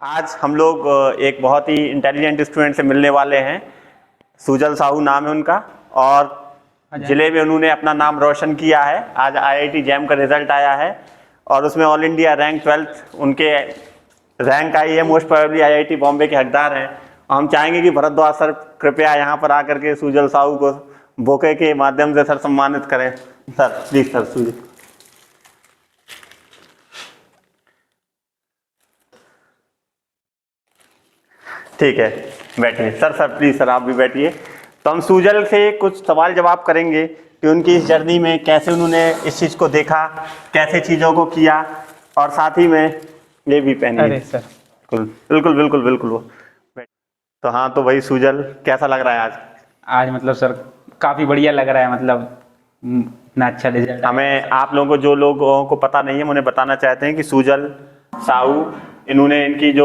आज हम लोग एक बहुत ही इंटेलिजेंट स्टूडेंट से मिलने वाले हैं। सुजल साहू नाम है उनका और जिले में उन्होंने अपना नाम रोशन किया है। आज आईआईटी जैम का रिजल्ट आया है और उसमें ऑल इंडिया रैंक 12th उनके रैंक आई है। मोस्ट प्रोबेबली आईआईटी बॉम्बे के हकदार हैं। हम चाहेंगे कि भरद्वाज सर कृपया यहाँ पर आकर के सुजल साहू को बोके के माध्यम से सर सम्मानित करें। Sir please sir Sujal. ठीक है, बैठिए सर। सर प्लीज सर आप भी बैठिए। तो हम सुजल से कुछ सवाल जवाब करेंगे कि उनकी इस जर्नी में कैसे उन्होंने इस चीज़ को देखा, कैसे चीज़ों को किया, और साथ ही में ये भी पहनिए। अरे सर बिल्कुल बिल्कुल बिल्कुल वो। तो हाँ, तो वही सुजल, कैसा लग रहा है आज? आज मतलब सर काफ़ी बढ़िया लग रहा है। मतलब इतना अच्छा रिजल्ट। हमें आप लोगों को, जो लोगों को पता नहीं है, उन्हें बताना चाहते हैं कि सुजल साहू, इन्होंने इनकी जो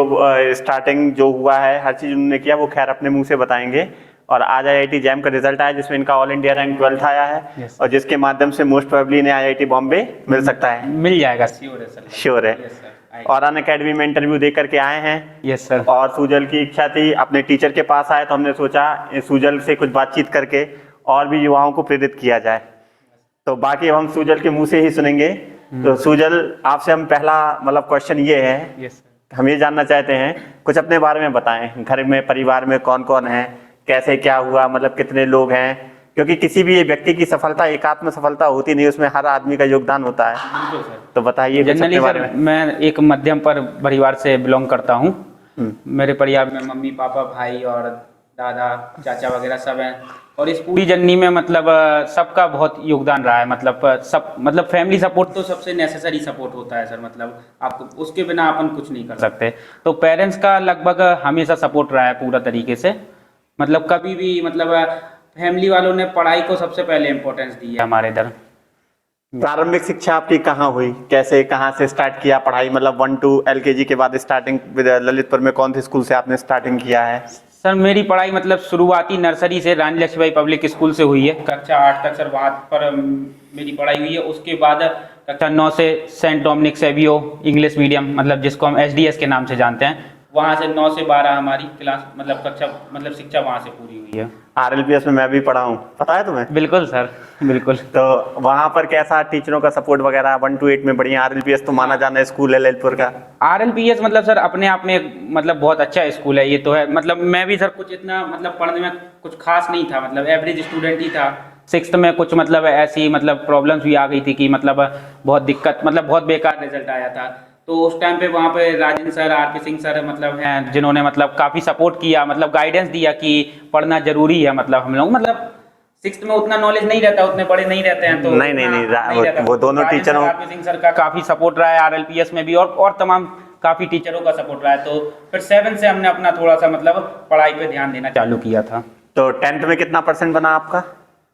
स्टार्टिंग जो हुआ है, हर चीज़ उन्होंने किया, वो खैर अपने मुंह से बताएंगे। और आज आईआईटी जैम का रिजल्ट आया जिसमें इनका ऑल इंडिया रैंक 12th आया है। Yes, और जिसके माध्यम से मोस्ट प्रोबेबली इन्हें आईआईटी बॉम्बे मिल सकता है। मिल जाएगा, श्योर है सर। श्योर है। Yes sir. और अन अकेडमी में इंटरव्यू दे करके आए हैं। Yes sir. और सुजल की इच्छा थी अपने टीचर के पास आए, तो हमने सोचा सुजल से कुछ बातचीत करके और भी युवाओं को प्रेरित किया जाए। तो बाकी हम सुजल के मुंह से ही सुनेंगे। तो सुजल, आपसे हम पहला मतलब क्वेश्चन ये है, यस सर। हम ये जानना चाहते हैं, कुछ अपने बारे में बताएं। घर में, परिवार में कौन कौन है, कैसे क्या हुआ, मतलब कितने लोग हैं? क्योंकि किसी भी व्यक्ति की सफलता एकात्म सफलता होती नहीं, उसमें हर आदमी का योगदान होता है। बिल्कुल सर। तो बताइए कुछ जनरली अपने बारे सर में। मैं एक मध्यम परिवार से बिलोंग करता हूँ। मेरे परिवार में मम्मी पापा भाई और दादा चाचा वगैरह सब हैं। और इस पूरी जर्नी में मतलब सबका बहुत योगदान रहा है। मतलब सब मतलब फैमिली सपोर्ट तो सबसे नेसेसरी सपोर्ट होता है सर। मतलब आपको उसके बिना अपन कुछ नहीं कर सकते। तो पेरेंट्स का लगभग हमेशा सपोर्ट रहा है पूरा तरीके से। मतलब कभी भी मतलब फैमिली वालों ने पढ़ाई को सबसे पहले इम्पोर्टेंस दी है हमारे इधर। प्रारंभिक शिक्षा आपकी कहाँ हुई, कैसे, कहाँ से स्टार्ट किया पढ़ाई? मतलब 1 to LKG के बाद स्टार्टिंग ललितपुर में कौन से स्कूल से आपने स्टार्टिंग किया है? सर मेरी पढ़ाई मतलब शुरुआती नर्सरी से रानी लक्ष्मीबाई पब्लिक स्कूल से हुई है। कक्षा 8 तक सर वहाँ पर मेरी पढ़ाई हुई है। उसके बाद कक्षा 9 से saint Dominic Savio English medium, मतलब जिसको हम SDS के नाम से जानते हैं, वहाँ से 9 से 12 हमारी क्लास मतलब कक्षा मतलब शिक्षा वहाँ से पूरी हुई है। RLPS में मैं भी पढ़ा हूँ, पता है तुम्हें? बिल्कुल सर, बिल्कुल। तो वहाँ पर कैसा टीचरों का सपोर्ट वगैरह? 1 to 8 में बढ़िया। RLPS तो माना जाना स्कूल है ललितपुर का। RLPS मतलब सर अपने आप में मतलब बहुत अच्छा स्कूल है, ये तो है। मतलब मैं भी सर कुछ इतना मतलब पढ़ने में कुछ खास नहीं था, मतलब एवरेज स्टूडेंट ही था। 6th में कुछ मतलब ऐसी मतलब प्रॉब्लम्स भी आ गई थी कि मतलब बहुत दिक्कत, मतलब बहुत बेकार रिजल्ट आया था। तो उस टाइम पे वहाँ पे Rajendra sir, RP Singh sir मतलब हैं जिन्होंने मतलब काफ़ी सपोर्ट किया, मतलब गाइडेंस दिया कि पढ़ना जरूरी है। मतलब हम लोग मतलब 6th में उतना नॉलेज नहीं रहता, उतने बड़े नहीं रहते हैं। तो नहीं रहता। वो दोनों राजेंद्र टीचरों, सर, RP सिंह सर का काफ़ी सपोर्ट रहा है RLPS में भी, और तमाम काफ़ी टीचरों का सपोर्ट रहा है। तो फिर 7 से हमने अपना थोड़ा सा मतलब पढ़ाई पे ध्यान देना चालू किया था। तो 10th में कितना % बना आपका?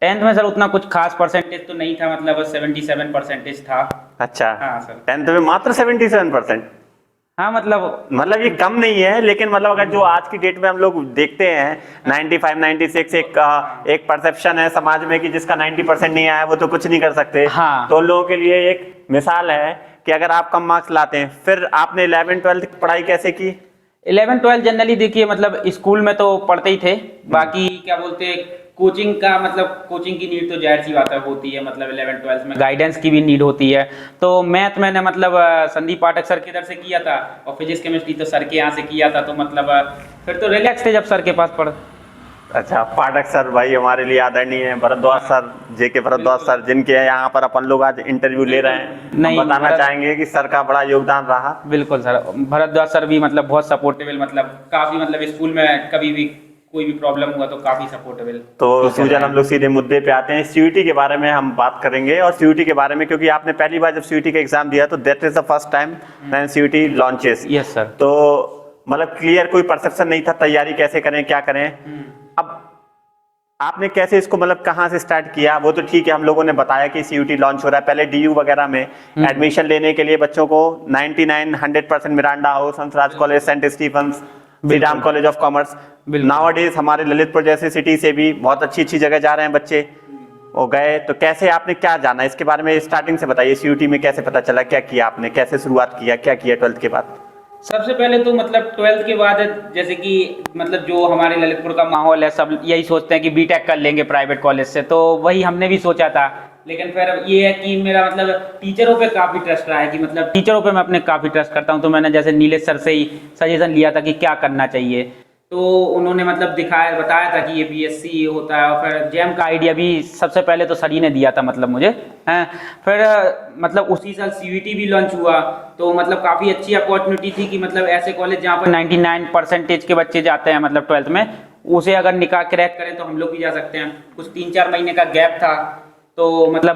10th में सर उतना कुछ खास परसेंटेज तो नहीं था, मतलब 77% था। अच्छा। हाँ सर। 10th में मात्र 77%? हाँ मतलब ये कम नहीं है, लेकिन मतलब अगर जो आज की डेट में हम लोग देखते हैं 95 96 एक परसेप्शन है समाज में कि जिसका 90% नहीं आया वो तो कुछ नहीं कर सकते। हाँ। तो उन लोगों के लिए एक मिसाल है कि अगर आप कम मार्क्स लाते हैं, फिर आपने 11 12 की पढ़ाई कैसे की? 11 12 जनरली देखिए मतलब स्कूल में तो पढ़ते ही थे, बाकी क्या बोलते हैं कोचिंग का, मतलब कोचिंग की नीड तो जाहिर सी बात है होती है। मतलब 11 12 में गाइडेंस की भी नीड होती है। तो मैथ मैंने मतलब संदीप पाठक सर की इधर से किया था, और फिजिक्स केमिस्ट्री तो सर के यहाँ से किया था। तो मतलब फिर तो रिलैक्स थे जब सर के पास पढ़। अच्छा, पाठक सर भाई हमारे लिए आदरणीय है। Bharadwaj sir, JK Bharadwaj sir, जिनके यहाँ पर अपन लोग आज इंटरव्यू ले रहे हैं, हम नहीं, बताना चाहेंगे कि सर का बड़ा योगदान रहा। बिल्कुल सर, भरद्वाज सर भी मतलब बहुत सपोर्टेबल, मतलब काफ़ी मतलब स्कूल में कभी भी कोई भी प्रॉब्लम हुआ तो काफ़ी सपोर्टेबल। तो सुजन, हम लोग सीधे मुद्दे पे आते हैं। CUET के बारे में हम बात करेंगे, और CUET के बारे में, क्योंकि आपने पहली बार जब CUET का एग्जाम दिया तो that is the first time when CUET launches. Yes sir. तो मतलब क्लियर कोई परसेप्शन नहीं था, तैयारी कैसे करें, क्या करें। अब आपने कैसे इसको मतलब कहाँ से स्टार्ट किया? वो तो ठीक है, हम लोगों ने बताया कि CUET लॉन्च हो रहा है। पहले DU वगैरह में एडमिशन लेने के लिए बच्चों को 99 100% Miranda House, Hansraj college, saint Stephen's, Shri Ram college of commerce, nowadays हमारे ललितपुर जैसे सिटी से भी बहुत अच्छी अच्छी जगह जा रहे हैं बच्चे, वो गए। तो कैसे, आपने क्या जाना इसके बारे में स्टार्टिंग से बताइए। CUET में कैसे पता चला, क्या किया आपने, कैसे शुरुआत किया, क्या किया 12th के बाद? सबसे पहले तो मतलब 12th के बाद जैसे कि मतलब जो हमारे ललितपुर का माहौल है, सब यही सोचते हैं कि बीटेक कर लेंगे प्राइवेट कॉलेज से, तो वही हमने भी सोचा था। लेकिन फिर ये है कि मेरा मतलब टीचरों पे काफ़ी ट्रस्ट रहा है, कि मतलब टीचरों पे मैं अपने काफ़ी ट्रस्ट करता हूँ। तो मैंने जैसे नीलेश सर से ही सजेशन लिया था कि क्या करना चाहिए, तो उन्होंने मतलब दिखाया बताया था कि ये बीएससी होता है। और फिर जैम का आइडिया भी सबसे पहले तो सर ही ने दिया था मतलब मुझे, हैं। फिर मतलब उसी साल सीयूईटी भी लॉन्च हुआ, तो मतलब काफ़ी अच्छी अपॉर्चुनिटी थी कि मतलब ऐसे कॉलेज जहाँ पर 99% के बच्चे जाते हैं मतलब 12th में, उसे अगर निकाह क्रैक करें तो हम लोग भी जा सकते हैं। कुछ 3-4 महीने का गैप था, तो मतलब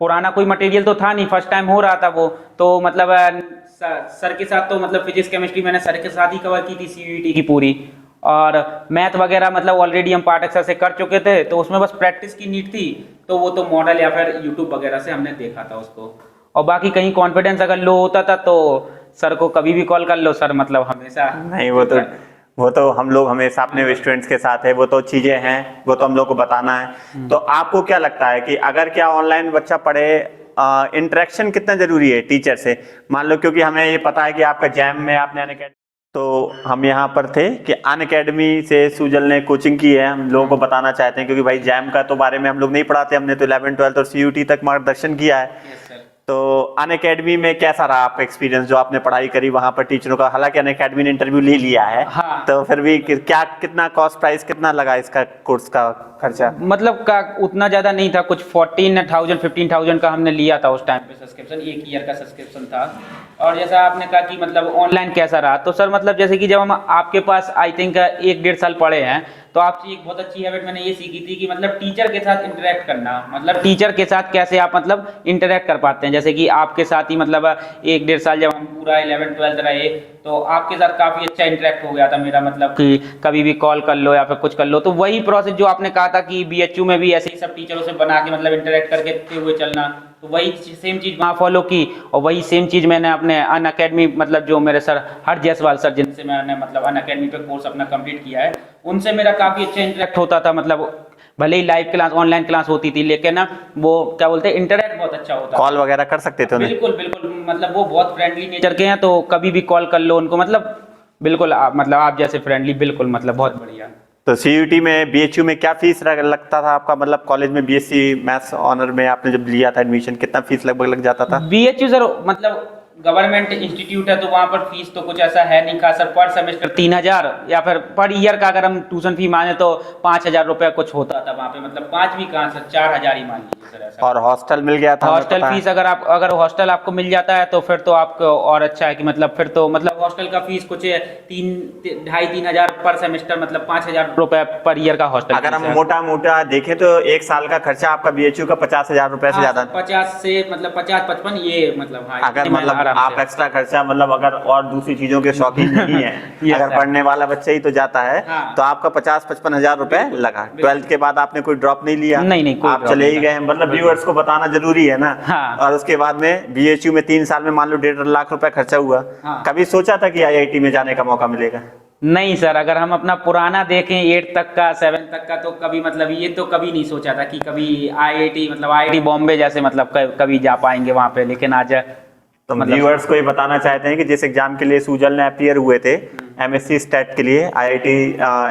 पुराना कोई मटेरियल तो था नहीं, फर्स्ट टाइम हो रहा था वो, तो मतलब सर के साथ तो मतलब फिजिक्स केमिस्ट्री मैंने सर के साथ ही कवर की थी सीयूईटी की पूरी। और मैथ वगैरह मतलब ऑलरेडी हम पाठ अक्षर से कर चुके थे, तो उसमें बस प्रैक्टिस की नीड थी। तो वो तो मॉडल या फिर यूट्यूब वगैरह से हमने देखा था उसको। और बाकी कहीं कॉन्फिडेंस अगर लो होता था तो सर को कभी भी कॉल कर लो, सर मतलब हमेशा। नहीं, वो तो हम लोग हमेशा अपने स्टूडेंट्स के साथ है, वो तो चीज़ें हैं, वो तो हम लोग को बताना है। तो आपको क्या लगता है कि अगर क्या ऑनलाइन बच्चा पढ़े, इंटरेक्शन कितना जरूरी है टीचर से? मान लो, क्योंकि हमें ये पता है कि आपका जैम में आपने अनअकैडमी, तो हम यहाँ पर थे कि अनअकैडमी से सुजल ने कोचिंग की है, हम लोगों को बताना चाहते हैं, क्योंकि भाई जैम का तो बारे में हम लोग नहीं पढ़ाते, हमने तो 11th 12th और सीयूटी तक मार्गदर्शन किया है। Yes sir. तो अनअकैडमी में कैसा रहा आपका एक्सपीरियंस, जो आपने पढ़ाई करी वहां पर टीचरों का? हालांकि अनअकैडमी ने इंटरव्यू ले लिया है, हाँ। तो फिर भी क्या कितना कॉस्ट प्राइस कितना लगा इसका कोर्स का खर्चा? मतलब का उतना ज़्यादा नहीं था, कुछ 14,000 15,000 का हमने लिया था उस टाइम पे सब्सक्रिप्शन, 1 ईयर का सब्सक्रिप्शन था। और जैसा आपने कहा कि मतलब ऑनलाइन कैसा रहा, तो सर मतलब जैसे कि जब हम आपके पास आई थिंक 1-1.5 साल पढ़े हैं, तो आपसे एक बहुत अच्छी हैबिट मैंने ये सीखी थी कि मतलब टीचर के साथ इंटरेक्ट करना, मतलब टीचर के साथ कैसे आप मतलब इंटरेक्ट कर पाते हैं। जैसे कि आपके साथ ही मतलब 1-1.5 साल जब हम पूरा 11th 12th रहे, तो आपके साथ काफ़ी अच्छा इंटरेक्ट हो गया था मेरा, मतलब कि कभी भी कॉल कर लो या फिर कुछ कर लो। तो वही प्रोसेस जो आपने कहा था कि बीएचयू में भी ऐसे ही सब टीचरों से बना के मतलब इंटरेक्ट करके हुए चलना, तो वही सेम चीज़ वहाँ फॉलो की। और वही सेम चीज़ मैंने अपने अनअकैडमी मतलब जो मेरे सर हर जायसवाल सर, जिनसे मैंने मतलब अनअकैडमी पे कोर्स अपना कंप्लीट किया है, उनसे मेरा काफ़ी अच्छा इंटरेक्ट होता था। मतलब भले ही लाइव क्लास ऑनलाइन क्लास होती थी, लेकिन ना वो क्या बोलते हैं, इंटरेक्ट बहुत अच्छा होता था। कॉल वगैरह कर सकते थे उन्हें? बिल्कुल बिल्कुल, मतलब वो बहुत फ्रेंडली नेचर के हैं, तो कभी भी कॉल कर लो उनको, मतलब बिल्कुल मतलब आप जैसे फ्रेंडली, बिल्कुल मतलब बहुत बढ़िया। तो सीयूटी में बीएचयू में क्या फीस लगता था आपका? मतलब कॉलेज में बीएससी मैथ्स ऑनर में आपने जब लिया था एडमिशन, कितना फीस लगभग लग जाता था? बीएचयू सर मतलब गवर्नमेंट इंस्टीट्यूट है, तो वहाँ पर फीस तो कुछ ऐसा है नहीं खास सर। पर सेमेस्टर 3,000, या फिर पर ईयर का अगर हम ट्यूशन फी माने तो 5,000 रुपया कुछ होता था वहाँ पे। मतलब 5 भी कहाँ सर, 4,000 ही मान लीजिए सर ऐसा। और हॉस्टल मिल गया था? हॉस्टल फीस अगर हॉस्टल आपको मिल जाता है तो फिर तो आपको और अच्छा है कि मतलब फिर तो मतलब हॉस्टल का फीस कुछ 2,500-3,000 पर सेमेस्टर, मतलब 5,000 रुपये पर ईयर का हॉस्टल। अगर हम मोटा मोटा देखें तो एक साल का खर्चा आपका बीएचयू का 50,000 रुपए से ज्यादा? 50 से मतलब 50-55 ये मतलब। हाँ, अगर मतलब आप एक्स्ट्रा खर्चा मतलब अगर और दूसरी चीजों के शौकीन नहीं है, अगर पढ़ने वाला बच्चा ही तो जाता है, हाँ। तो आपका 50-55 हजार रुपए लगा। 12th के बाद आपने कोई ड्रॉप नहीं लिया? नहीं, कोई आप ड्रॉप चले ही नहीं गए, मतलब व्यूअर्स को बताना जरूरी है ना। हाँ। और उसके बाद में बीएचयू में 3 साल में मान लो 1.5 लाख रुपए खर्चा हुआ। हाँ। कभी सोचा था कि आईआईटी में जाने का मौका मिलेगा? नहीं सर, अगर हम अपना पुराना देखें 8 तक का 7 तक का, तो कभी मतलब ये तो कभी नहीं सोचा था कि कभी आईआईटी मतलब आईआईटी बॉम्बे जैसे मतलब कभी जा पाएंगे वहाँ पे। लेकिन आज तो मतलब व्यूअर्स को ये बताना चाहते हैं कि जिस एग्जाम के लिए सुजल ने अपियर हुए थे एमएससी स्टैट के लिए, आईआईटी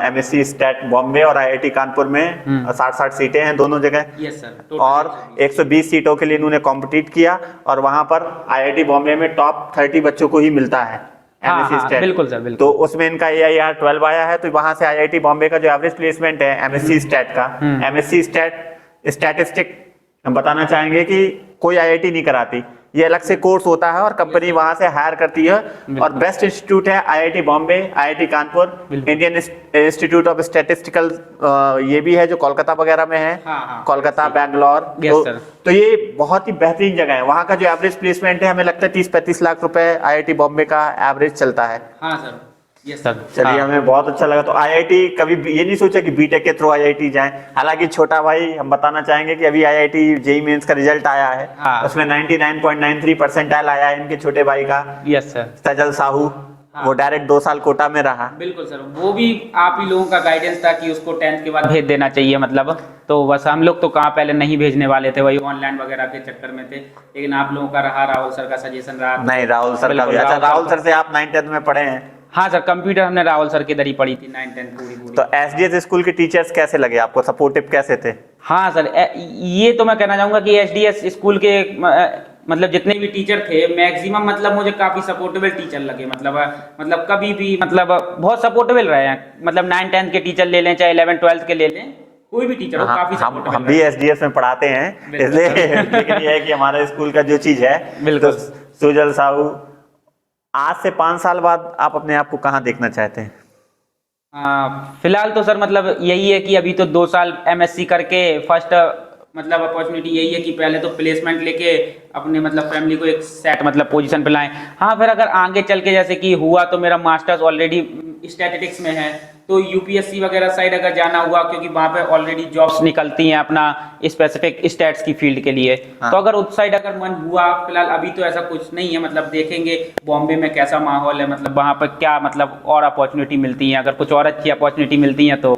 एमएससी स्टैट बॉम्बे और आईआईटी कानपुर में 60-60 सीटें हैं दोनों जगह। Yes sir. और 120 सीटों के लिए इन्होंने कॉम्पिटिट किया, और वहां पर आईआईटी बॉम्बे में टॉप 30 बच्चों को ही मिलता है एमएससी स्टैट। बिल्कुल सर, बिल्कुल। तो उसमें इनका AIR 12 आया है, तो वहां से आईआईटी बॉम्बे का जो एवरेज प्लेसमेंट है एमएससी स्टैट का, एमएससी स्टैट स्टैटिस्टिक हम बताना चाहेंगे कि कोई आईआईटी नहीं कराती, ये अलग से कोर्स होता है और कंपनी वहां से हायर करती है। और बेस्ट इंस्टीट्यूट है IIT Bombay, IIT Kanpur, Indian institute of statistical ये भी है जो कोलकाता वगैरह में है। कोलकाता, बैंगलोर। तो ये बहुत ही बेहतरीन जगह है। वहाँ का जो एवरेज प्लेसमेंट है हमें लगता है 30-35 लाख रुपए आईआईटी बॉम्बे का एवरेज चलता है। हाँ सर। Yes sir. चलिए, हमें बहुत अच्छा लगा। तो आईआईटी कभी ये नहीं सोचा कि बीटेक के थ्रू आईआईटी जाएं? हालांकि छोटा भाई हम बताना चाहेंगे कि अभी आईआईटी जेईई मेंस का रिजल्ट आया है, उसमें 99.93 परसेंटाइल आया है इनके छोटे भाई का। Yes sir. सजल साहू, वो डायरेक्ट 2 साल कोटा में रहा। बिल्कुल सर, वो भी आप ही लोगों का गाइडेंस था कि उसको 10th के बाद भेज देना चाहिए मतलब। तो बस हम लोग तो कहाँ पहले नहीं भेजने वाले थे, वही ऑनलाइन वगैरह के चक्कर में थे, लेकिन आप लोगों का रहा, राहुल सर का सजेशन रहा। नहीं, राहुल सर का भी। बिल्कुल, अच्छा, राहुल सर सर से आप 9th 10th में पढ़े हैं? हाँ सर, कंप्यूटर हमने राहुल सर के इधर ही पढ़ी थी 9 10 पूरी पूरी। तो एसडीएस स्कूल के टीचर्स कैसे लगे आपको, सपोर्टिव कैसे थे? हाँ सर, ये तो मैं कहना चाहूँगा कि एसडीएस स्कूल के मतलब जितने भी टीचर थे मैक्सिमम मतलब मुझे काफ़ी सपोर्टेबल टीचर लगे, मतलब कभी भी मतलब बहुत सपोर्टेबल रहे हैं, मतलब 9 10 के टीचर ले लें चाहे 11 12 के ले लें, कोई भी टीचर हो काफ़ी सपोर्टेबल। हम भी एसडीएस में पढ़ाते हैं, इसलिए लेकिन ये है कि हमारे स्कूल का जो चीज़ है, बिल्कुल। तो सुजल साहू, आज से 5 साल बाद आप अपने आप को कहाँ देखना चाहते हैं? फिलहाल तो सर मतलब यही है कि अभी तो 2 साल एमएससी करके फर्स्ट मतलब अपॉर्चुनिटी यही है कि पहले तो प्लेसमेंट लेके अपने मतलब फैमिली को एक सेट मतलब पोजीशन पे लाएं। हाँ, फिर अगर आगे चल के जैसे कि हुआ तो मेरा मास्टर्स ऑलरेडी स्टैटिस्टिक्स में है, तो यूपीएससी वगैरह साइड अगर जाना हुआ, क्योंकि वहाँ पे ऑलरेडी जॉब्स निकलती हैं अपना स्पेसिफिक स्टैट्स की फील्ड के लिए। हाँ। तो अगर उस साइड अगर मन हुआ, फिलहाल अभी तो ऐसा कुछ नहीं है, मतलब देखेंगे बॉम्बे में कैसा माहौल है, मतलब वहाँ पर क्या मतलब और अपॉर्चुनिटी मिलती है, अगर कुछ और अच्छी अपॉर्चुनिटी मिलती है तो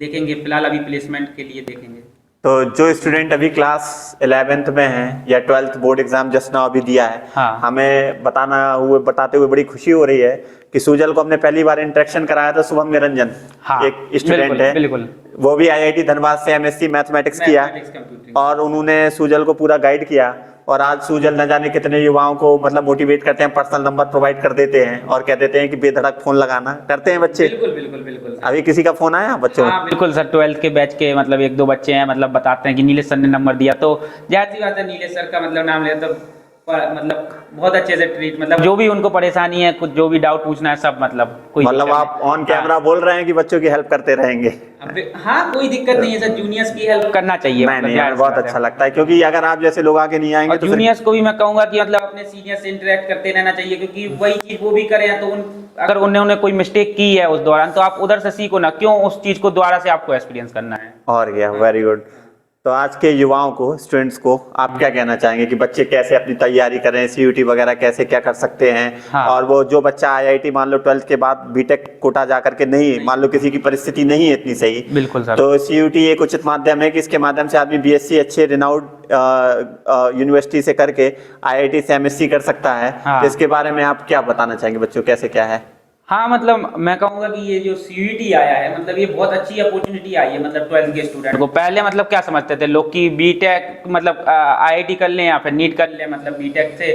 देखेंगे, फिलहाल अभी प्लेसमेंट के लिए देखेंगे। तो जो स्टूडेंट अभी क्लास 11th में है या 12th board exam just now अभी दिया है, हाँ। हमें बताते हुए बड़ी खुशी हो रही है कि सुजल को हमने पहली बार इंटरेक्शन कराया था शुभम निरंजन, हाँ, एक स्टूडेंट है, बिल्कुल। वो भी आईआईटी धनबाद से एमएससी मैथमेटिक्स किया, कंप्यूटिंग। और उन्होंने सुजल को पूरा गाइड किया, और आज सुजल न जाने कितने युवाओं को मतलब मोटिवेट करते हैं, पर्सनल नंबर प्रोवाइड कर देते हैं और कह देते हैं कि बेधड़क फोन लगाना, करते हैं बच्चे। बिल्कुल बिल्कुल बिल्कुल। अभी किसी का फोन आया बच्चों? हाँ बिल्कुल सर, 12th के बैच के मतलब 1 2 बच्चे हैं, मतलब बताते हैं कि नीलेश सर ने नंबर दिया, तो जाहिर सी बात है नीलेश सर का मतलब नाम लेते तो मतलब बहुत अच्छे से ट्रीट, मतलब जो भी उनको परेशानी है, कुछ जो भी डाउट पूछना है सब, मतलब कोई मतलब आप ऑन कैमरा बोल रहे हैं कि बच्चों की हेल्प करते रहेंगे? हाँ कोई दिक्कत नहीं है सर, जूनियर्स की हेल्प करना चाहिए। नहीं, हमें बहुत अच्छा लगता है, क्योंकि अगर आप जैसे लोग आगे नहीं आएंगे और तो जूनियर्स को भी मैं कहूंगा कि मतलब अपने सीनियर से इंटरेक्ट करते रहना चाहिए, क्योंकि वही चीज वो भी करें, तो अगर उन्होंने कोई मिस्टेक की है उस दौरान तो आप उधर से सीखो ना, क्यों उस चीज को दोबारा से आपको एक्सपीरियंस करना है। और क्या, वेरी गुड। तो आज के युवाओं को, स्टूडेंट्स को आप क्या कहना चाहेंगे कि बच्चे कैसे अपनी तैयारी करें, सीयूटी वगैरह कैसे क्या कर सकते हैं? हाँ। और वो जो बच्चा आईआईटी मान लो 12th के बाद बीटेक कोटा जा करके नहीं, मान लो किसी की परिस्थिति नहीं है इतनी सही, बिल्कुल सर, तो सीयूटी एक उचित माध्यम है कि इसके माध्यम से आदमी बीएससी अच्छे रिनाउंड यूनिवर्सिटी से करके आईआईटी से एमएससी कर सकता है। हाँ। तो इसके बारे में आप क्या बताना चाहेंगे बच्चों, कैसे क्या है? हाँ मतलब मैं कहूँगा कि ये जो सीयूटी आया है, मतलब ये बहुत अच्छी अपॉर्चुनिटी आई है, मतलब 12th के स्टूडेंट को। पहले मतलब क्या समझते थे लोग कि बीटेक मतलब आईआईटी कर लें या फिर नीट कर लें, मतलब बीटेक से,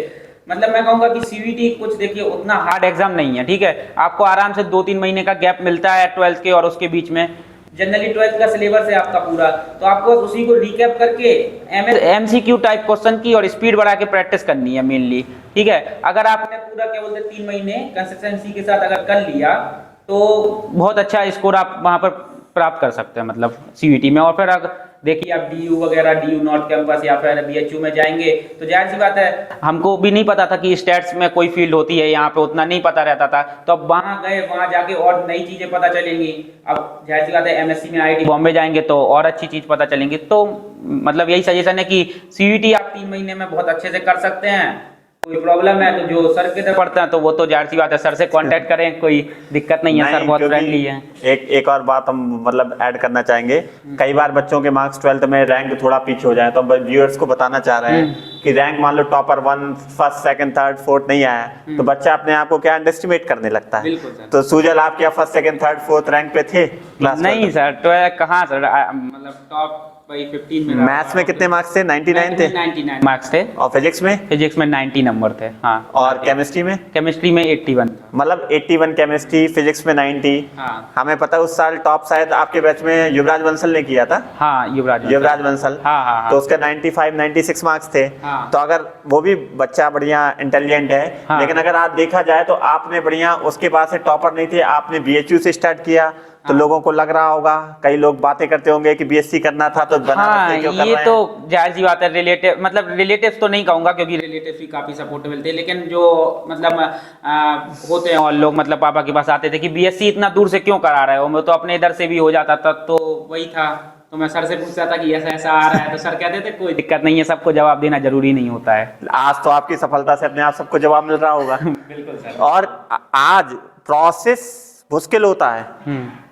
मतलब मैं कहूँगा कि सीयूटी कुछ देखिए उतना हार्ड एग्जाम नहीं है, ठीक है, आपको आराम से 2 3 महीने का गैप मिलता है 12th के और उसके बीच में। जनरली 12th का सिलेबस है आपका पूरा, तो आपको उसी को रिकैप करके एमसीक्यू टाइप क्वेश्चन की और स्पीड बढ़ा के प्रैक्टिस करनी है मेनली, ठीक है। अगर आपने पूरा क्या बोलते 3 महीने कंसिस्टेंसी के साथ अगर कर लिया तो बहुत अच्छा स्कोर आप वहाँ पर प्राप्त कर सकते हैं, मतलब सीयूटी में। और फिर अगर देखिए आप डीयू वगैरह, डीयू नॉर्थ कैंपस या फिर बीएचयू में जाएंगे तो जाहिर सी बात है, हमको भी नहीं पता था कि स्टैट्स में कोई फील्ड होती है, यहाँ पे उतना नहीं पता रहता था, तो अब वहाँ गए, वहाँ जाके और नई चीजें पता चलेंगी। अब जाहिर सी बात है एमएससी में आईआईटी बॉम्बे जाएंगे तो और अच्छी चीज पता चलेंगी। तो मतलब यही सजेशन है कि सीयूटी आप 3 महीने में बहुत अच्छे से कर सकते हैं। कोई प्रॉब्लम है तो जो सर के तरफ पढ़ते हैं तो वो तो जाहिर सी बात है सर से कांटेक्ट करें, कोई दिक्कत नहीं है, सर बहुत फ्रेंडली है। एक और बात हम मतलब ऐड करना चाहेंगे, कई बार बच्चों के मार्क्स 12th में रैंक थोड़ा पीछे हो जाए, तो हम व्यूअर्स को बताना चाह रहे हैं कि रैंक मान लो topper 1 first second third fourth नहीं आया, तो बच्चा अपने आप को क्या अंडरएस्टिमेट करने लगता है। बिल्कुल सर। तो सुजल आप क्या first second third fourth rank पे थे क्लास? नहीं सर, तो कहाँ सर, मतलब टॉप भाई 15 में। मैथ्स में कितने मार्क्स थे? 99 थे? 99 मार्क्स थे। और फिजिक्स में? फिजिक्स में 90 नंबर थे। हाँ। और केमिस्ट्री में? केमिस्ट्री में 81। मतलब 81 केमिस्ट्री, फिजिक्स में 90। हाँ। हमें पता है उस साल टॉप शायद आपके बैच में युवराज बंसल ने किया था। हाँ, युवराज बंसल। हाँ। तो उसके 95 96 मार्क्स थे। हाँ। तो अगर वो भी बच्चा बढ़िया इंटेलिजेंट है, हाँ। लेकिन अगर आप देखा जाए तो आपने बढ़िया उसके पास से टॉपर नहीं थे, आपने बीएचयू से स्टार्ट किया, तो लोगों को लग रहा होगा, कई लोग बातें करते होंगे कि बीएससी करना था तो बनारस से क्यों कर रहे हैं? ये तो जाहिर सी बात है, रिलेटिव मतलब रिलेटिव्स तो नहीं कहूंगा क्योंकि रिलेटिव्स भी काफी सपोर्टेबल थे, लेकिन जो मतलब होते हैं और लोग मतलब पापा के पास आते थे कि बीएससी इतना दूर से क्यों करा रहे हो, मैं तो अपने इधर से भी हो जाता था। तो वही था, तो मैं सर से पूछता था कि ऐसा ऐसा आ रहा है, तो सर कहते थे कोई दिक्कत नहीं है, सबको जवाब देना जरूरी नहीं होता है। आज तो आपकी सफलता से अपने आप सबको जवाब मिल रहा होगा। बिल्कुल सर। और आज प्रोसेस मुश्किल होता है,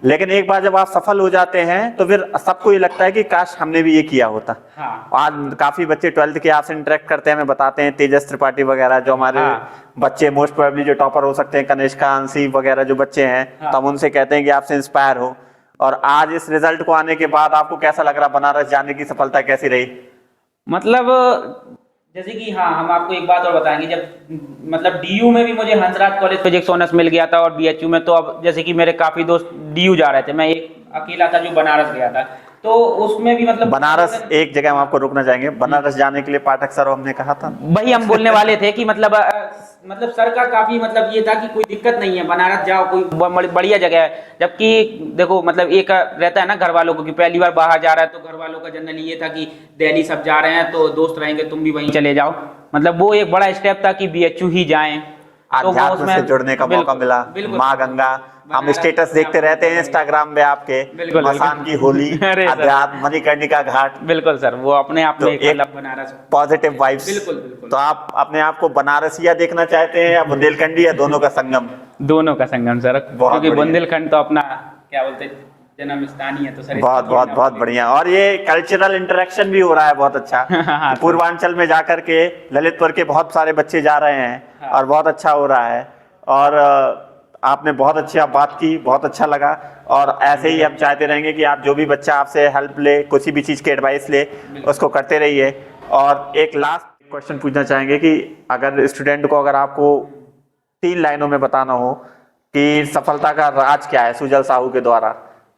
लेकिन एक बार जब आप सफल हो जाते हैं तो फिर सबको ये लगता है कि काश हमने भी ये किया होता। हाँ। आज काफी बच्चे 12th के आपसे इंटरेक्ट करते हैं, हमें बताते हैं, तेजस त्रिपाठी वगैरह जो हमारे बच्चे मोस्ट प्रोबेबली जो टॉपर हो सकते हैं, कनिष्का, अंशी वगैरह जो बच्चे हैं, तो हम उनसे कहते हैं कि आपसे इंस्पायर हो। और आज इस रिजल्ट को आने के बाद आपको कैसा लग रहा, बनारस जाने की सफलता कैसी रही? मतलब जैसे कि हाँ, हम आपको एक बात और बताएंगे, जब मतलब डीयू में भी मुझे हंसराज कॉलेज फिजिक्स ऑनर्स मिल गया था, और बीएचयू में तो अब जैसे कि मेरे काफी दोस्त डीयू जा रहे थे, मैं एक अकेला था जो बनारस गया था, तो उसमें भी मतलब बनारस एक जगह हम आपको रोकना चाहेंगे, बनारस जाने के लिए पाठक सर हमने कहा था, वही हम बोलने वाले थे कि मतलब सर का काफी मतलब ये था कि कोई दिक्कत नहीं है, बनारस जाओ, कोई बढ़िया जगह है। जबकि देखो मतलब एक रहता है ना घर वालों को कि पहली बार बाहर जा रहा है, तो घर वालों का जनरली ये था कि दिल्ली सब जा रहे हैं तो दोस्त रहेंगे, तुम भी वहीं चले जाओ। मतलब वो एक बड़ा स्टेप था कि बीएचयू ही जाएं, तो वो अध्यात्म उसमें से जुड़ने का मौका मिला। माँ गंगा, हम स्टेटस देखते रहते हैं इंस्टाग्राम पे आपके, मसान की होली, अध्यात्म, मणिकर्णिका घाट। बिल्कुल सर, वो अपने आप में तो एक बनारस पॉजिटिव वाइब्स। बिल्कुल बिल्कुल। तो आप अपने आप को बनारसिया देखना चाहते हैं या बुंदेलखंडी, या दोनों का संगम? दोनों का संगम सर, बहुत क्योंकि बढ़िया। बुंदेलखंड तो अपना क्या बोलते हैं जन्म स्थान ही है, तो सर बहुत बहुत बहुत बढ़िया। और ये कल्चरल इंटरेक्शन भी हो रहा है बहुत अच्छा। हाँ, पूर्वांचल में जाकर के ललितपुर के बहुत सारे बच्चे जा रहे हैं और बहुत अच्छा हो रहा है। और आपने बहुत अच्छी बात की, बहुत अच्छा लगा। और ऐसे ही हम चाहते रहेंगे कि आप जो भी बच्चा आपसे हेल्प ले, किसी भी चीज़ की एडवाइस ले, उसको करते रहिए। और एक लास्ट क्वेश्चन पूछना चाहेंगे कि अगर स्टूडेंट को, अगर आपको 3 लाइनों में बताना हो कि सफलता का राज क्या है सुजल साहू के द्वारा,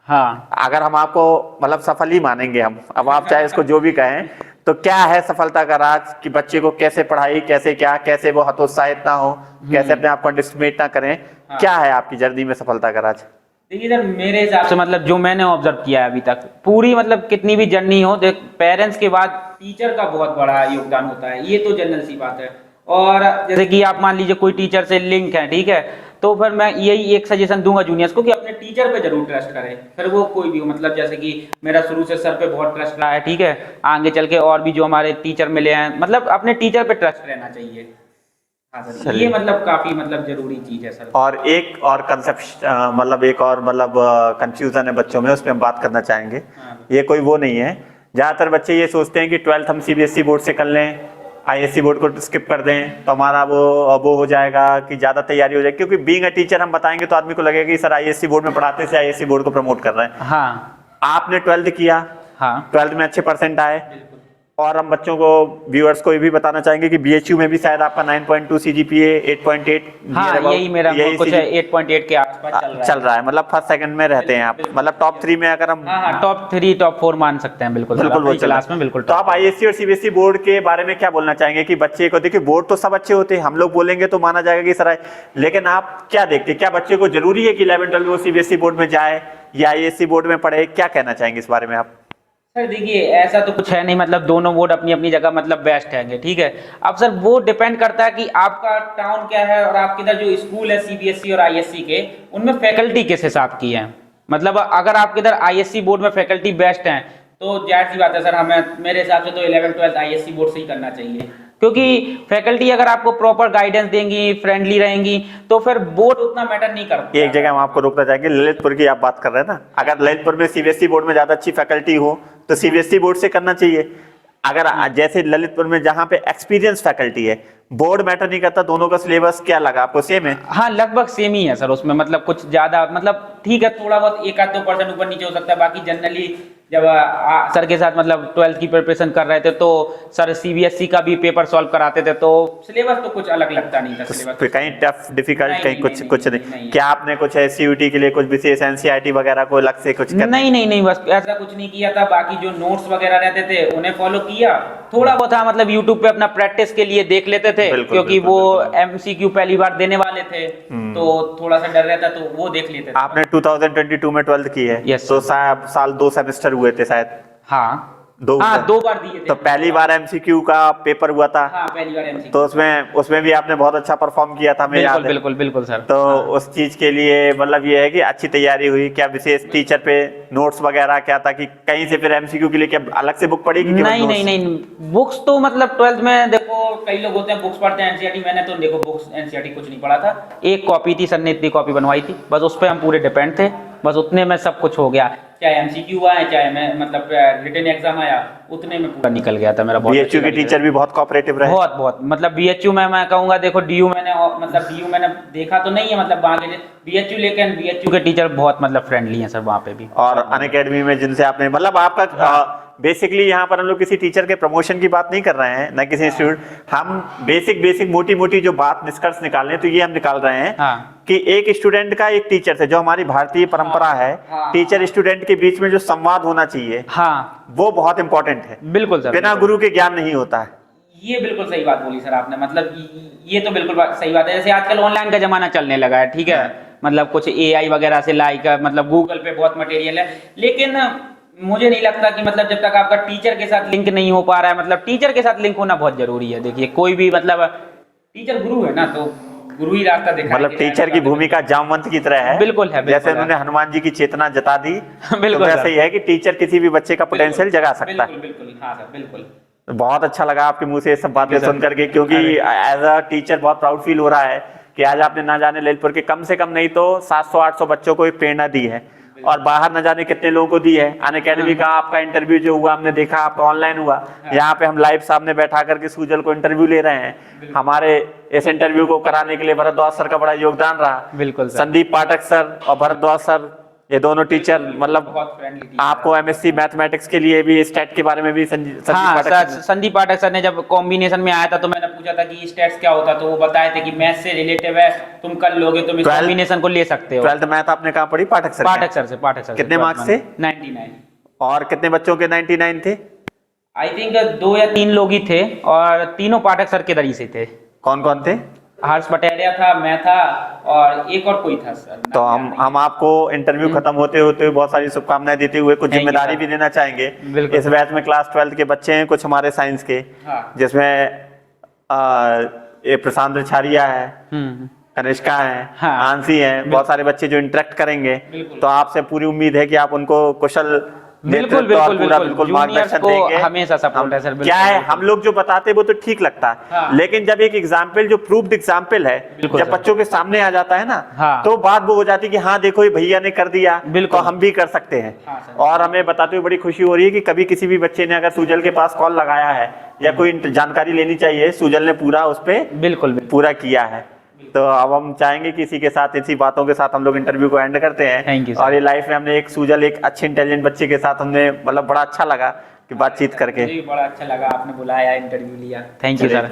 हाँ, अगर हम आपको मतलब सफल ही मानेंगे हम, अब आप चाहे इसको जो भी कहें, तो क्या है सफलता का राज? कि बच्चे को कैसे पढ़ाई, कैसे क्या, कैसे वो हतोत्साहित ना हो, कैसे अपने आप को अंडरएस्टिमेट ना करें, क्या है आपकी जर्नी में सफलता का राज? देखिए सर, मेरे हिसाब से मतलब जो मैंने ऑब्जर्व किया है अभी तक, पूरी मतलब कितनी भी जर्नी हो, देख पेरेंट्स के बाद टीचर का बहुत बड़ा योगदान होता है, ये तो जनरल सी बात है। और जैसे कि आप मान लीजिए कोई टीचर से लिंक है, ठीक है, तो फिर मैं यही एक सजेशन दूंगा जूनियर्स को कि अपने टीचर पे जरूर ट्रस्ट करें, फिर वो कोई भी हो। मतलब जैसे कि मेरा शुरू से सर पे बहुत ट्रस्ट रहा है, ठीक है, आगे चल के और भी जो हमारे टीचर मिले हैं, मतलब अपने टीचर पे ट्रस्ट रहना चाहिए। हाँ सर, ये मतलब काफी मतलब जरूरी चीज है सर। और एक और कंसेप्ट, मतलब एक और मतलब कंफ्यूजन है बच्चों में, उस पर हम बात करना चाहेंगे। ये कोई वो नहीं है, ज्यादातर बच्चे ये सोचते हैं कि 12th हम सीबीएसई बोर्ड से कर लें, आईएससी बोर्ड को स्किप कर दें तो हमारा वो हो जाएगा, कि ज़्यादा तैयारी हो जाएगी। क्योंकि बीइंग अ टीचर हम बताएंगे तो आदमी को लगेगा कि सर आईएससी बोर्ड में पढ़ाते से आईएससी बोर्ड को प्रमोट कर रहे हैं। हाँ, आपने 12th किया, हाँ, 12th में अच्छे परसेंट आए, और हम बच्चों को, व्यूअर्स को ये भी बताना चाहेंगे कि बीएचयू में भी शायद आपका 9.2 सीजीपीए, 8.8, हाँ, यही मेरा कुछ 8.8 के आसपास चल रहा है। मतलब फर्स्ट सेकंड में रहते हैं आप, मतलब टॉप 3 में अगर हम, हाँ, टॉप 3 टॉप 4 मान सकते हैं, बिल्कुल बिल्कुल वो क्लास में बिल्कुल। तो आप आईएससी और सीबीएसई बोर्ड के बारे में क्या बोलना चाहेंगे? कि बच्चे को, देखिए बोर्ड तो सब अच्छे होते हैं, हम लोग बोलेंगे तो माना जाएगा कि सर, लेकिन आप क्या देखते हैं, क्या बच्चे को जरूरी है कि 11-12 वो सीबीएसई बोर्ड में जाए या आईएससी बोर्ड में पढ़े? क्या कहना चाहेंगे इस बारे में आप? सर देखिए, ऐसा तो कुछ है नहीं, मतलब दोनों बोर्ड अपनी अपनी जगह मतलब बेस्ट हैंगे, ठीक है। अब सर वो डिपेंड करता है कि आपका टाउन क्या है और आपके इधर जो स्कूल है सीबीएसई और आईएससी के, उनमें फैकल्टी किस हिसाब की है। मतलब अगर आपके इधर आईएससी बोर्ड में फैकल्टी बेस्ट हैं तो जाहिर सी बात है सर, हमें मेरे हिसाब से तो 11-12 आईएससी बोर्ड से ही करना चाहिए, क्योंकि फैकल्टी अगर आपको प्रॉपर गाइडेंस देंगी, फ्रेंडली रहेंगी, तो फिर बोर्ड उतना मैटर नहीं करता। एक जगह हम आपको रोकना चाहेंगे, ललितपुर की आप बात कर रहे हैं ना, अगर ललितपुर में सीबीएसई बोर्ड में ज्यादा अच्छी फैकल्टी हो तो सीबीएसई बोर्ड से करना चाहिए। अगर जैसे ललितपुर में जहाँ पे एक्सपीरियंस फैकल्टी है, बोर्ड मैटर नहीं करता, दोनों का सिलेबस क्या लगा आपको, सेम है? हाँ, लगभग सेम ही है सर, उसमें मतलब कुछ ज्यादा, मतलब ठीक है, थोड़ा बहुत 1-2% ऊपर नीचे हो सकता है, बाकी जनरली जब सर के साथ मतलब 12th की प्रिपरेशन कर रहे थे तो सर सीबीएसई का भी पेपर सॉल्व कराते थे, तो सिलेबस तो कुछ अलग लगता नहीं था। सिलेबस कहीं टफ, डिफिकल्ट, कहीं कुछ नहीं। नहीं। क्या आपने कुछ एससीईटी के लिए कुछ विशेष एनसीईआरटी वगैरह को अलग से कुछ करना? नहीं, बस ऐसा कुछ नहीं किया था। बाकी जो नोट्स वगैरह रहते थे उन्हें फॉलो किया, थोड़ा बहुत था मतलब यूट्यूब पे अपना प्रैक्टिस के लिए देख लेते थे, क्योंकि वो एमसीक्यू पहली बार देने वाले थे तो थोड़ा सा डर रहता, तो वो देख लेते थे। आपने 2022 में 12th की है? Yes, तो साल 2 सेमेस्टर हुए थे शायद? हाँ, 2 बार दिए थे। तो पहली बार एमसीक्यू का पेपर हुआ था? हाँ, पहली बार एमसीक्यू। तो उसमें भी आपने बहुत अच्छा परफॉर्म किया था, हमें याद है। बिल्कुल सर। तो उस चीज के लिए मतलब ये है कि अच्छी तैयारी हुई क्या? विशेष टीचर पे नोट्स वगैरह क्या था, कि कहीं से फिर एमसीक्यू के लिए क्या अलग से बुक पड़ी? नहीं, बुक्स तो मतलब 12th में देखो देखो कई लोग होते हैं बुक्स पढ़ते हैं एनसीईआरटी, मैंने तो देखो बुक्स एनसीईआरटी कुछ नहीं पढ़ा था। एक कॉपी थी, सर ने इतनी कॉपी बनवाई थी, बस उस पर हम पूरे डिपेंड थे, बस उतने में सब कुछ हो गया। चाहे एमसीक्यू आए, चाहे मैं मतलब रिटन एग्जाम आया, उतने में पूरा निकल गया था मेरा। बहुत बीएचयू के टीचर भी बहुत कोऑपरेटिव रहे। बहुत मतलब बीएचयू में मैं कहूँगा, देखो डीयू मैंने मतलब डीयू मैंने देखा तो नहीं है, मतलब वहाँ के बीएचयू, लेकिन बीएचयू के टीचर बहुत मतलब फ्रेंडली हैं सर वहाँ पे भी। और अनअकैडमी में जिनसे आपने मतलब आपका बेसिकली यहाँ पर हम लोग किसी टीचर के प्रमोशन की बात नहीं कर रहे हैं, न किसी इंस्टीट्यूट, हम बेसिक मोटी मोटी जो बात निष्कर्ष निकालने हैं तो ये हम निकाल रहे हैं कि एक स्टूडेंट का एक टीचर से, जो हमारी भारतीय परंपरा है, टीचर स्टूडेंट के बीच में जो संवाद होना चाहिए, वो बहुत इंपॉर्टेंट है। बिल्कुल सर, बिना गुरु के ज्ञान नहीं होता है। ये बिल्कुल सही बात बोली सर आपने, मतलब ये तो बिल्कुल सही बात है। जैसे आजकल ऑनलाइन का जमाना चलने लगा है, ठीक है, मतलब कुछ एआई वगैरह से लाइक, मतलब गूगल पे बहुत मटेरियल है, लेकिन मुझे नहीं लगता कि मतलब जब तक आपका टीचर के साथ लिंक नहीं हो पा रहा है, मतलब टीचर के साथ लिंक होना बहुत जरूरी है। देखिए कोई भी मतलब टीचर गुरु है ना, तो गुरु ही रास्ता दिखाएगा। मतलब टीचर की भूमिका जामवंत की तरह है। बिल्कुल है, जैसे उन्होंने हनुमान जी की चेतना जता दी, बिल्कुल वैसे ही है कि टीचर किसी भी बच्चे का पोटेंशियल जगा सकता है। बिल्कुल, हाँ सर, बिल्कुल। बहुत अच्छा लगा आपके मुंह से ये सब बातें सुन करके, क्योंकि एज अ टीचर बहुत प्राउड फील हो रहा है कि आज आपने ना जाने ललितपुर के कम से कम नहीं तो 700-800 बच्चों को एक प्रेरणा दी है, और बाहर न जाने कितने लोगों को दी है। अनअकैडमी का आपका इंटरव्यू जो हुआ हमने देखा, आपका ऑनलाइन हुआ, यहाँ पे हम लाइव सामने बैठा करके सूजल को इंटरव्यू ले रहे हैं। हमारे इस इंटरव्यू को कराने के लिए भरद्वाज सर का बड़ा योगदान रहा। बिल्कुल सर। संदीप पाठक सर और भरद्वाज सर, ये दोनों टीचर मतलब आपको एमएससी मैथमेटिक्स के लिए भी स्टैट के बारे में भी संदीप पाठक सर ने जब कॉम्बिनेशन में आया था तो मैंने पूछा था कि स्टैट्स क्या होता, तो वो बताए थे कि मैथ से रिलेटिव है, तुम कर लोगे, तुम इस कॉम्बिनेशन को ले सकते हो। 12th मैथ आपने कहाँ पढ़ी? पाठक सर पाठक सर। कितने मार्क्स थे? 99। और कितने बच्चों के 99 थे? आई थिंक 2 या 3 लोग ही थे, और तीनों पाठक सर के दरी से थे। कौन कौन थे? हर्ष पटेलिया था, मैं था, और एक और कोई था सर। तो हम आपको इंटरव्यू खत्म होते होते बहुत सारी शुभकामनाएं देते हुए कुछ जिम्मेदारी भी देना चाहेंगे। इस बैच में क्लास 12th के बच्चे हैं, कुछ हमारे साइंस के, जिसमें ये प्रशांत रिछारिया है, कनिष्का है, आंसी है, बहुत सारे बच्चे जो इंटरेक्ट करेंगे। तो आपसे पूरी उम्मीद है कि आप उनको कुशल बिल्कुल मार्गदर्शन देंगे। हमेशा सपोर्ट है सर। क्या है, हम लोग जो बताते हैं वो तो ठीक लगता है, लेकिन जब एक एग्जाम्पल जो प्रूव्ड एग्जाम्पल है जब बच्चों के सामने आ जाता है ना, तो बात वो हो जाती है कि हाँ देखो ये भैया ने कर दिया, तो हम भी कर सकते हैं। और हमें बताते हुए बड़ी खुशी हो रही है कि कभी किसी भी बच्चे ने अगर सूजल के पास कॉल लगाया है या कोई जानकारी लेनी चाहिए, सूजल ने पूरा उस पर बिल्कुल पूरा किया है। तो अब हम चाहेंगे कि इसी के साथ, इसी बातों के साथ हम लोग इंटरव्यू को एंड करते हैं। और ये लाइफ में हमने एक सूजल, एक अच्छे इंटेलिजेंट बच्चे के साथ हमने मतलब बड़ा अच्छा लगा कि बातचीत करके। बड़ा अच्छा लगा, आपने बुलाया, इंटरव्यू लिया। Thank you sir.